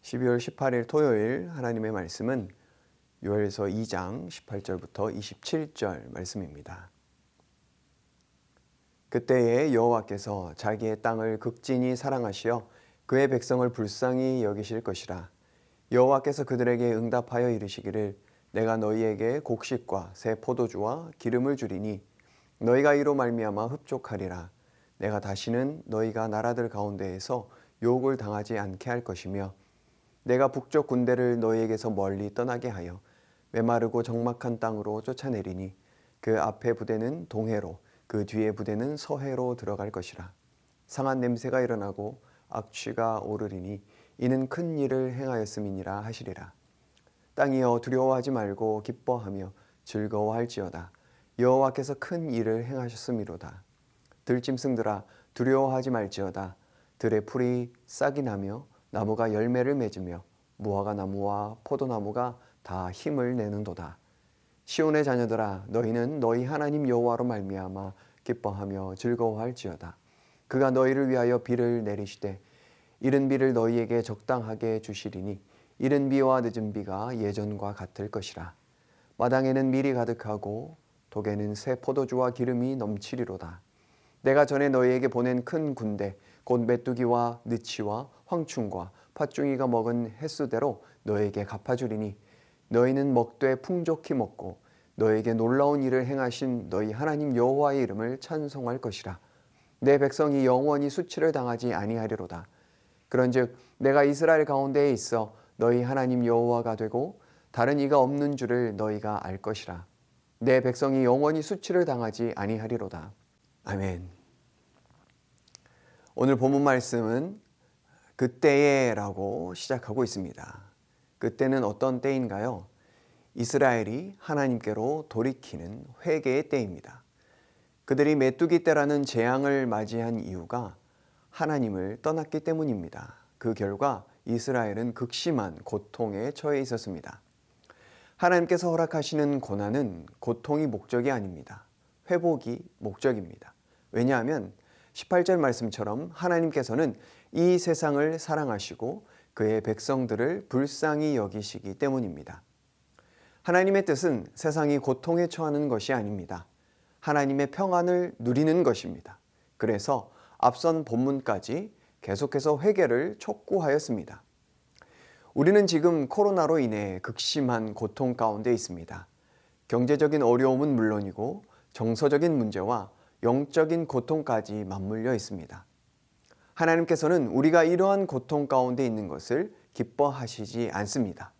12월 18일 토요일 하나님의 말씀은 요엘서 2장 18절부터 27절 말씀입니다. 그때에 여호와께서 자기의 땅을 극진히 사랑하시어 그의 백성을 불쌍히 여기실 것이라. 여호와께서 그들에게 응답하여 이르시기를 내가 너희에게 곡식과 새 포도주와 기름을 주리니 너희가 이로 말미암아 흡족하리라. 내가 다시는 너희가 나라들 가운데에서 욕을 당하지 않게 할 것이며 내가 북쪽 군대를 너희에게서 멀리 떠나게 하여 메마르고 적막한 땅으로 쫓아내리니 그 앞에 부대는 동해로 그 뒤에 부대는 서해로 들어갈 것이라. 상한 냄새가 일어나고 악취가 오르리니 이는 큰 일을 행하였음이니라 하시리라. 땅이여 두려워하지 말고 기뻐하며 즐거워할지어다. 여호와께서 큰 일을 행하셨음이로다. 들짐승들아 두려워하지 말지어다. 들의 풀이 싹이 나며 나무가 열매를 맺으며 무화과 나무와 포도나무가 다 힘을 내는도다. 시온의 자녀들아 너희는 너희 하나님 여호와로 말미암아 기뻐하며 즐거워할지어다. 그가 너희를 위하여 비를 내리시되 이른 비를 너희에게 적당하게 주시리니 이른 비와 늦은 비가 예전과 같을 것이라. 마당에는 밀이 가득하고 독에는 새 포도주와 기름이 넘치리로다. 내가 전에 너희에게 보낸 큰 군대 곧 메뚜기와 느치와 황충과 팥중이가 먹은 횟수대로 너희에게 갚아주리니 너희는 먹되 풍족히 먹고 너희에게 놀라운 일을 행하신 너희 하나님 여호와의 이름을 찬송할 것이라. 내 백성이 영원히 수치를 당하지 아니하리로다. 그런즉 내가 이스라엘 가운데에 있어 너희 하나님 여호와가 되고 다른 이가 없는 줄을 너희가 알 것이라. 내 백성이 영원히 수치를 당하지 아니하리로다. 아멘. 오늘 본문 말씀은 그때에라고 시작하고 있습니다. 그때는 어떤 때인가요? 이스라엘이 하나님께로 돌이키는 회개의 때입니다. 그들이 메뚜기 때라는 재앙을 맞이한 이유가 하나님을 떠났기 때문입니다. 그 결과 이스라엘은 극심한 고통에 처해 있었습니다. 하나님께서 허락하시는 고난은 고통이 목적이 아닙니다. 회복이 목적입니다. 왜냐하면 18절 말씀처럼 하나님께서는 이 세상을 사랑하시고 그의 백성들을 불쌍히 여기시기 때문입니다. 하나님의 뜻은 세상이 고통에 처하는 것이 아닙니다. 하나님의 평안을 누리는 것입니다. 그래서 앞선 본문까지 계속해서 회개를 촉구하였습니다. 우리는 지금 코로나로 인해 극심한 고통 가운데 있습니다. 경제적인 어려움은 물론이고 정서적인 문제와 영적인 고통까지 맞물려 있습니다. 하나님께서는 우리가 이러한 고통 가운데 있는 것을 기뻐하시지 않습니다.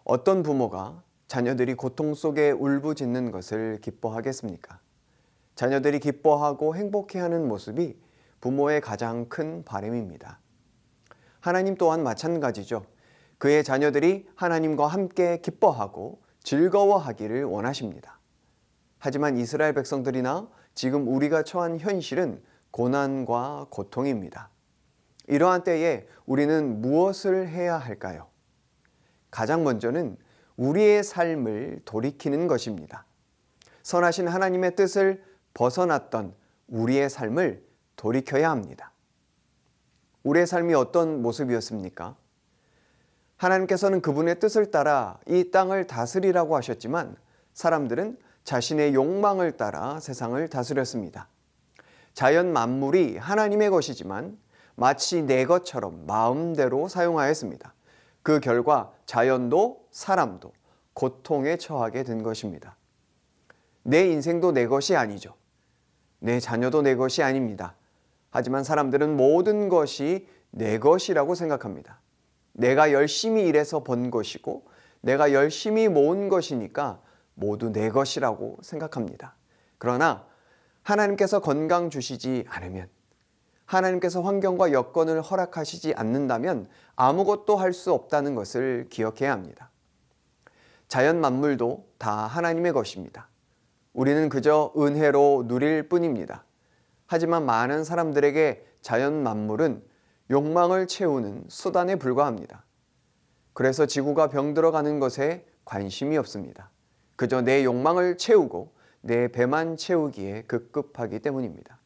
어떤 부모가 자녀들이 고통 속에 울부짖는 것을 기뻐하겠습니까? 자녀들이 기뻐하고 행복해하는 모습이 부모의 가장 큰 바람입니다. 하나님 또한 마찬가지죠. 그의 자녀들이 하나님과 함께 기뻐하고 즐거워하기를 원하십니다. 하지만 이스라엘 백성들이나 지금 우리가 처한 현실은 고난과 고통입니다. 이러한 때에 우리는 무엇을 해야 할까요? 가장 먼저는 우리의 삶을 돌이키는 것입니다. 선하신 하나님의 뜻을 벗어났던 우리의 삶을 돌이켜야 합니다. 우리의 삶이 어떤 모습이었습니까? 하나님께서는 그분의 뜻을 따라 이 땅을 다스리라고 하셨지만 사람들은 자신의 욕망을 따라 세상을 다스렸습니다. 자연 만물이 하나님의 것이지만 마치 내 것처럼 마음대로 사용하였습니다. 그 결과 자연도 사람도 고통에 처하게 된 것입니다. 내 인생도 내 것이 아니죠. 내 자녀도 내 것이 아닙니다. 하지만 사람들은 모든 것이 내 것이라고 생각합니다. 내가 열심히 일해서 번 것이고 내가 열심히 모은 것이니까 모두 내 것이라고 생각합니다. 그러나 하나님께서 건강 주시지 않으면, 하나님께서 환경과 여건을 허락하시지 않는다면 아무것도 할 수 없다는 것을 기억해야 합니다. 자연 만물도 다 하나님의 것입니다. 우리는 그저 은혜로 누릴 뿐입니다. 하지만 많은 사람들에게 자연 만물은 욕망을 채우는 수단에 불과합니다. 그래서 지구가 병들어가는 것에 관심이 없습니다. 그저 내 욕망을 채우고 내 배만 채우기에 급급하기 때문입니다.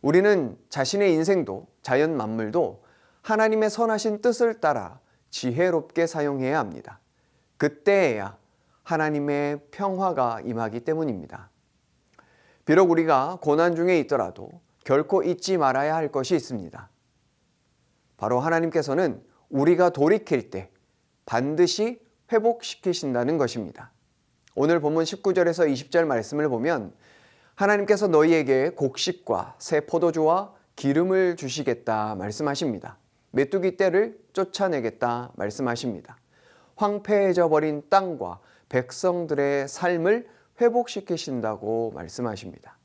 우리는 자신의 인생도 자연 만물도 하나님의 선하신 뜻을 따라 지혜롭게 사용해야 합니다. 그때에야 하나님의 평화가 임하기 때문입니다. 비록 우리가 고난 중에 있더라도 결코 잊지 말아야 할 것이 있습니다. 바로 하나님께서는 우리가 돌이킬 때 반드시 회복시키신다는 것입니다. 오늘 본문 19절에서 20절 말씀을 보면 하나님께서 너희에게 곡식과 새 포도주와 기름을 주시겠다 말씀하십니다. 메뚜기 떼를 쫓아내겠다 말씀하십니다. 황폐해져 버린 땅과 백성들의 삶을 회복시키신다고 말씀하십니다.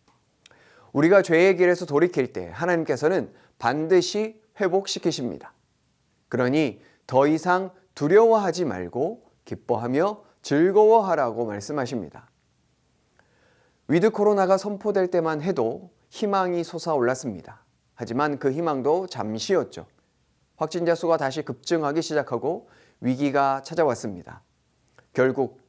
우리가 죄의 길에서 돌이킬 때 하나님께서는 반드시 회복시키십니다. 그러니 더 이상 두려워하지 말고 기뻐하며 즐거워하라고 말씀하십니다. 위드 코로나가 선포될 때만 해도 희망이 솟아올랐습니다. 하지만 그 희망도 잠시였죠. 확진자 수가 다시 급증하기 시작하고 위기가 찾아왔습니다. 결국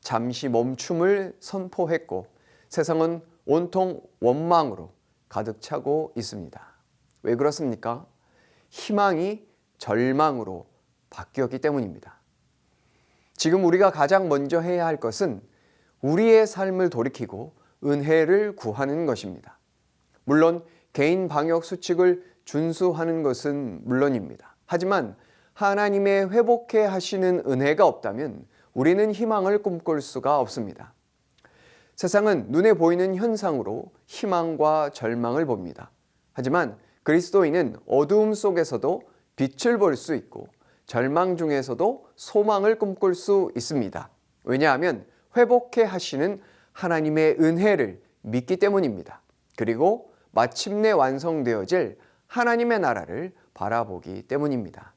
잠시 멈춤을 선포했고 세상은 온통 원망으로 가득 차고 있습니다. 왜 그렇습니까? 희망이 절망으로 바뀌었기 때문입니다. 지금 우리가 가장 먼저 해야 할 것은 우리의 삶을 돌이키고 은혜를 구하는 것입니다. 물론 개인 방역 수칙을 준수하는 것은 물론입니다. 하지만 하나님의 회복해 하시는 은혜가 없다면 우리는 희망을 꿈꿀 수가 없습니다. 세상은 눈에 보이는 현상으로 희망과 절망을 봅니다. 하지만 그리스도인은 어두움 속에서도 빛을 볼 수 있고 절망 중에서도 소망을 꿈꿀 수 있습니다. 왜냐하면 회복해 하시는 하나님의 은혜를 믿기 때문입니다. 그리고 마침내 완성되어질 하나님의 나라를 바라보기 때문입니다.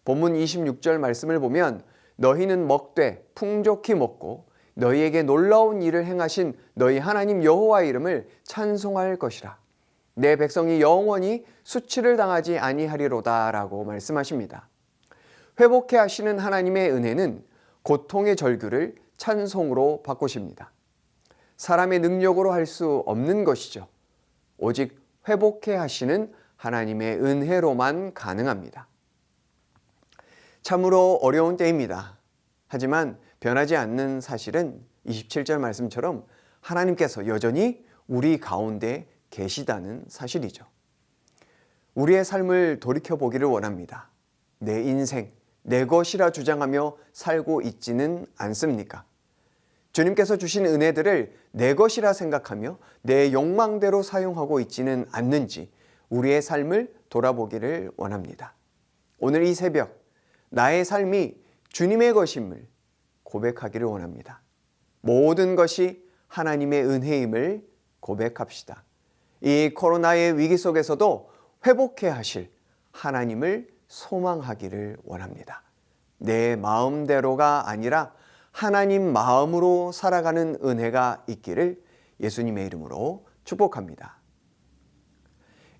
본문 26절 말씀을 보면 너희는 먹되 풍족히 먹고 너희에게 놀라운 일을 행하신 너희 하나님 여호와의 이름을 찬송할 것이라. 내 백성이 영원히 수치를 당하지 아니하리로다 라고 말씀하십니다. 회복해 하시는 하나님의 은혜는 고통의 절규를 찬송으로 바꾸십니다. 사람의 능력으로 할 수 없는 것이죠. 오직 회복해 하시는 하나님의 은혜로만 가능합니다. 참으로 어려운 때입니다. 하지만 변하지 않는 사실은 27절 말씀처럼 하나님께서 여전히 우리 가운데 계시다는 사실이죠. 우리의 삶을 돌이켜보기를 원합니다. 내 인생, 내 것이라 주장하며 살고 있지는 않습니까? 주님께서 주신 은혜들을 내 것이라 생각하며 내 욕망대로 사용하고 있지는 않는지 우리의 삶을 돌아보기를 원합니다. 오늘 이 새벽 나의 삶이 주님의 것임을 고백하기를 원합니다. 모든 것이 하나님의 은혜임을 고백합시다. 이 코로나의 위기 속에서도 회복해 하실 하나님을 소망하기를 원합니다. 내 마음대로가 아니라 하나님 마음으로 살아가는 은혜가 있기를 예수님의 이름으로 축복합니다.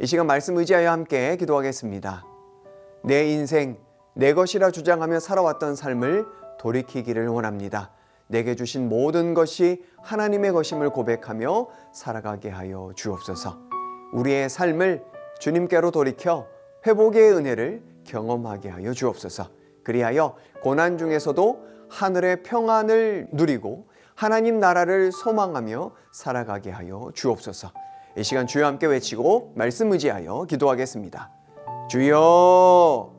이 시간 말씀 의지하여 함께 기도하겠습니다. 내 인생, 내 것이라 주장하며 살아왔던 삶을 돌이키기를 원합니다. 내게 주신 모든 것이 하나님의 것임을 고백하며 살아가게 하여 주옵소서. 우리의 삶을 주님께로 돌이켜 회복의 은혜를 경험하게 하여 주옵소서. 그리하여 고난 중에서도 하늘의 평안을 누리고 하나님 나라를 소망하며 살아가게 하여 주옵소서. 이 시간 주여 함께 외치고 말씀 의지하여 기도하겠습니다. 주여!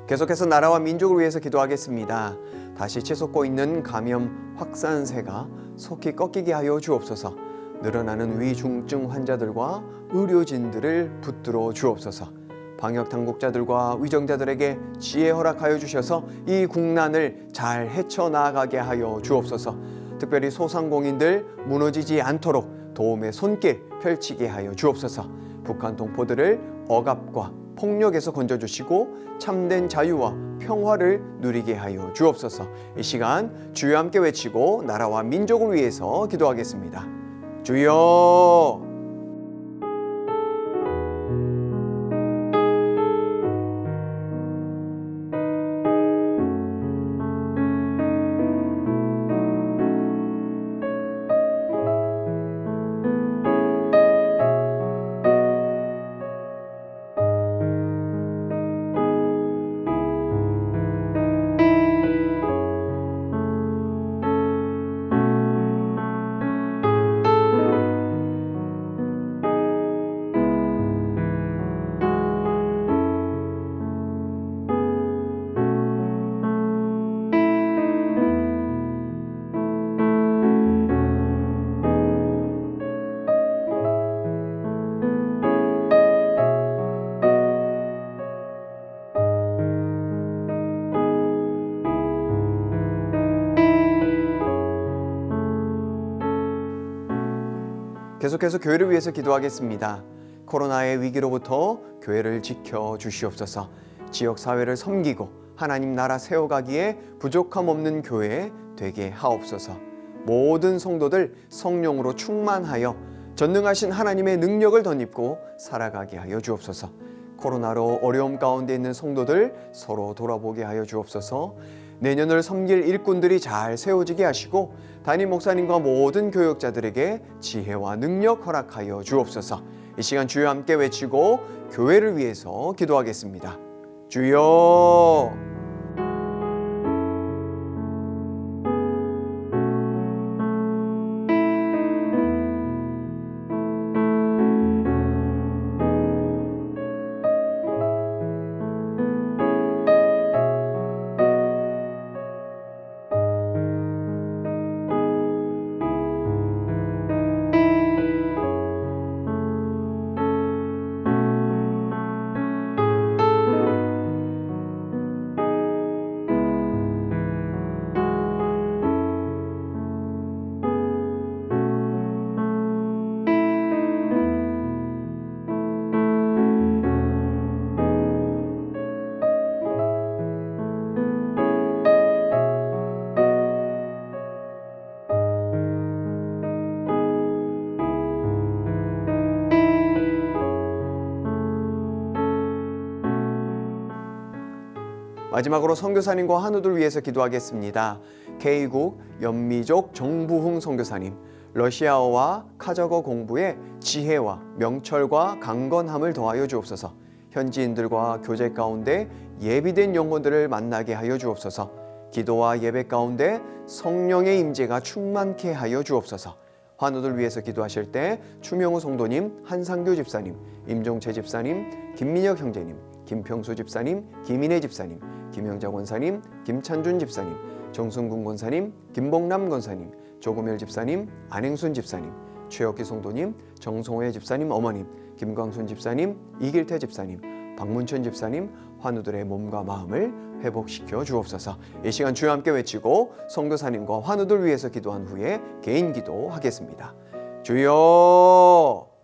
계속해서 나라와 민족을 위해서 기도하겠습니다. 다시 치솟고 있는 감염 확산세가 속히 꺾이게 하여 주옵소서. 늘어나는 위중증 환자들과 의료진들을 붙들어 주옵소서. 방역 당국자들과 위정자들에게 지혜 허락하여 주셔서 이 국난을 잘 헤쳐나가게 하여 주옵소서. 특별히 소상공인들 무너지지 않도록 도움의 손길 펼치게 하여 주옵소서. 북한 동포들을 억압과 폭력에서 건져주시고 참된 자유와 평화를 누리게 하여 주옵소서. 이 시간 주여 함께 외치고 나라와 민족을 위해서 기도하겠습니다. 주여! 계속해서 교회를 위해서 기도하겠습니다. 코로나의 위기로부터 교회를 지켜 주시옵소서. 지역 사회를 섬기고 하나님 나라 세워가기에 부족함 없는 교회 되게 하옵소서. 모든 성도들 성령으로 충만하여 전능하신 하나님의 능력을 덧입고 살아가게 하여 주옵소서. 코로나로 어려움 가운데 있는 성도들 서로 돌아보게 하여 주옵소서. 내년을 섬길 일꾼들이 잘 세워지게 하시고 담임 목사님과 모든 교역자들에게 지혜와 능력 허락하여 주옵소서. 이 시간 주여 함께 외치고 교회를 위해서 기도하겠습니다. 주여! 마지막으로 선교사님과 환우들 위해서 기도하겠습니다. K국 연미족 정부흥 선교사님, 러시아어와 카자거 공부에 지혜와 명철과 강건함을 더하여 주옵소서. 현지인들과 교제 가운데 예비된 영혼들을 만나게 하여 주옵소서. 기도와 예배 가운데 성령의 임재가 충만케 하여 주옵소서. 환우들 위해서 기도하실 때 추명우 성도님, 한상규 집사님, 임종채 집사님, 김민혁 형제님, 김평수 집사님, 김인혜 집사님, 김영자 권사님, 김찬준 집사님, 정승군 권사님, 김봉남 권사님, 조금일 집사님, 안행순 집사님, 최혁기 성도님, 정성호의 집사님 어머님, 김광순 집사님, 이길태 집사님, 박문천 집사님, 환우들의 몸과 마음을 회복시켜 주옵소서. 이 시간 주여 함께 외치고 선교사님과 환우들 위해서 기도한 후에 개인 기도하겠습니다. 주여!